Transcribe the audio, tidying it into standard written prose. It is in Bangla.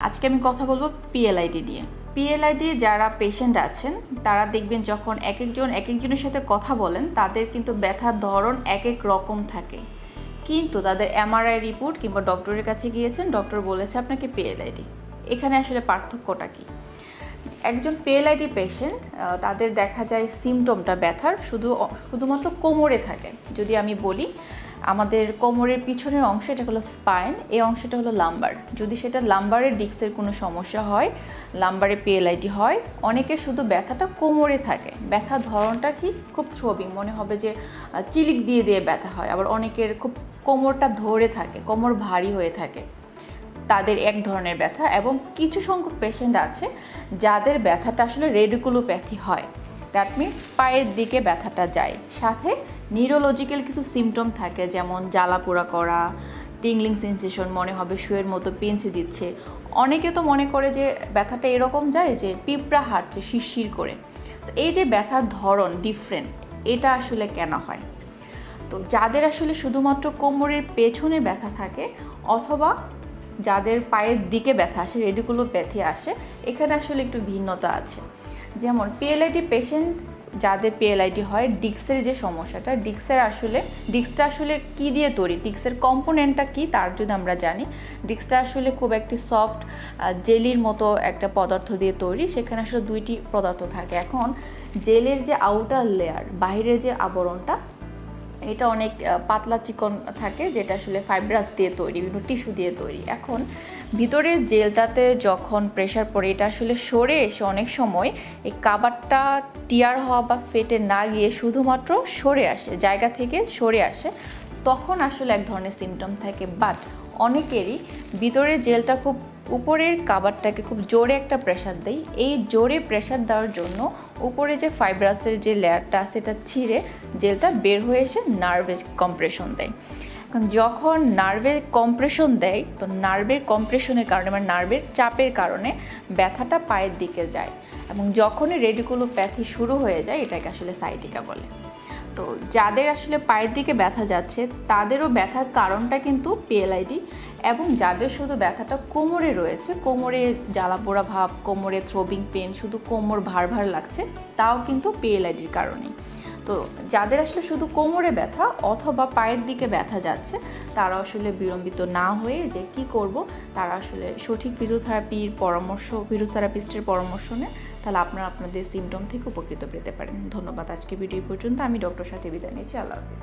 আজকে আমি কথা বলবো পিএলআইডি নিয়ে। পিএলআইডি যারা পেশেন্ট আছেন তারা দেখবেন যখন একজনের সাথে কথা বলেন তাদের কিন্তু ব্যথার ধরন এক এক রকম থাকে, কিন্তু তাদের এমআরআই রিপোর্ট কিংবা ডক্টরের কাছে গিয়েছেন, ডক্টর বলেছে আপনাকে পিএলআইডি। এখানে আসলে পার্থক্যটা কি? একজন পিএলআইডি পেশেন্ট তাদের দেখা যায় সিমটমটা ব্যথার শুধুমাত্র কোমরে থাকে। যদি আমি বলি আমাদের কোমরের পিছনের অংশ, এটা হলো স্পাইন, এই অংশটা হলো লাম্বার। যদি সেটা লাম্বারের ডিস্কের কোনো সমস্যা হয়, লাম্বারে পিএলআইডি হয়, অনেকের শুধু ব্যথাটা কোমরে থাকে। ব্যথার ধরনটা কি? খুব থ্রোবিং, মনে হবে যে চিলিক দিয়ে দিয়ে ব্যথা হয়। আবার অনেকের খুব কোমরটা ধরে থাকে, কোমর ভারী হয়ে থাকে, তাদের এক ধরনের ব্যথা। এবং কিছু সংখ্যক পেশেন্ট আছে যাদের ব্যথাটা আসলে রেডিকুলোপ্যাথি হয়, দ্যাট মিনস পায়ের দিকে ব্যথাটা যায়, সাথে নিউরোলজিক্যাল কিছু সিমটম থাকে, যেমন জ্বালাপোড়া করা, টিংলিং সেন্সেশন, মনে হবে শুয়ের মতো পেঞ্চে দিচ্ছে। অনেকে তো মনে করে যে ব্যথাটা এরকম যায় যে পিঁপড়া হাঁটছে শিরশির করে। এই যে ব্যথার ধরন ডিফারেন্ট, এটা আসলে কেন হয়? তো যাদের আসলে শুধুমাত্র কোমরের পেছনে ব্যথা থাকে অথবা যাদের পায়ের দিকে ব্যথা আসে, রেডিকুলোপ্যাথি আসে, এখানে আসলে একটু ভিন্নতা আছে। যেমন পিএলআইডি পেশেন্ট যাদের পিএলআইডি হয়, ডিস্কের যে সমস্যাটা, ডিস্কটা আসলে কি দিয়ে তৈরি, ডিস্কের কম্পোনেন্টটা কি তার যদি আমরা জানি, ডিস্কটা আসলে খুব একটি সফট জেলির মতো একটা পদার্থ দিয়ে তৈরি। সেখানে আসলে দুইটি পদার্থ থাকে। এখন জেলের যে আউটার লেয়ার, বাইরের যে আবরণটা, এটা অনেক পাতলা চিকন থাকে, যেটা আসলে ফাইব্রাস দিয়ে তৈরি, বিভিন্ন টিস্যু দিয়ে তৈরি। এখন ভিতরের জেলটাতে যখন প্রেশার পড়ে, এটা আসলে সরে এসে অনেক সময় এই কাভারটা টিয়ার হওয়া বা ফেটে না গিয়ে শুধুমাত্র সরে আসে, জায়গা থেকে সরে আসে, তখন আসলে এক ধরনের সিমটম থাকে। বাট অনেকেরই ভিতরের জেলটা খুব উপরের কাভারটাকে খুব জোরে একটা প্রেশার দেয়, এই জোরে প্রেশার দেওয়ার জন্য উপরে যে ফাইব্রাসের যে লেয়ারটা সেটা ছিঁড়ে জেলটা বের হয়ে এসে নার্ভে কম্প্রেশন দেয়। এখন যখন নার্ভে কম্প্রেশন দেয়, তো নার্ভের কম্প্রেশনের কারণে মানে নার্ভের চাপের কারণে ব্যথাটা পায়ের দিকে যায়, এবং যখনই রেডিকুলোপ্যাথি শুরু হয়ে যায় এটাকে আসলে সাইটিকা বলে। তো যাদের আসলে পায়ের দিকে ব্যথা যাচ্ছে তাদেরও ব্যথার কারণটা কিন্তু পিএলআইডি, এবং যাদের শুধু ব্যথাটা কোমরে রয়েছে, কোমরে জ্বালাপোড়া ভাব, কোমরে থ্রোবিং পেন, শুধু কোমর ভার ভার লাগছে, তাও কিন্তু পিএলআইডির কারণেই। তো যাদের আসলে শুধু কোমরে ব্যথা অথবা পায়ের দিকে ব্যথা যাচ্ছে, তারা আসলে বিলম্বিত না হয়ে যে কি করব, তারা আসলে সঠিক ফিজিওথেরাপিস্টের পরামর্শ নেয়, তাহলে আপনারা আপনাদের সিমটম থেকে উপকৃত পেতে পারেন। ধন্যবাদ। আজকে ভিডিও পর্যন্ত। আমি ডক্টর সাথে বিদায় নিচ্ছি। আল্লাহ হাফিজ।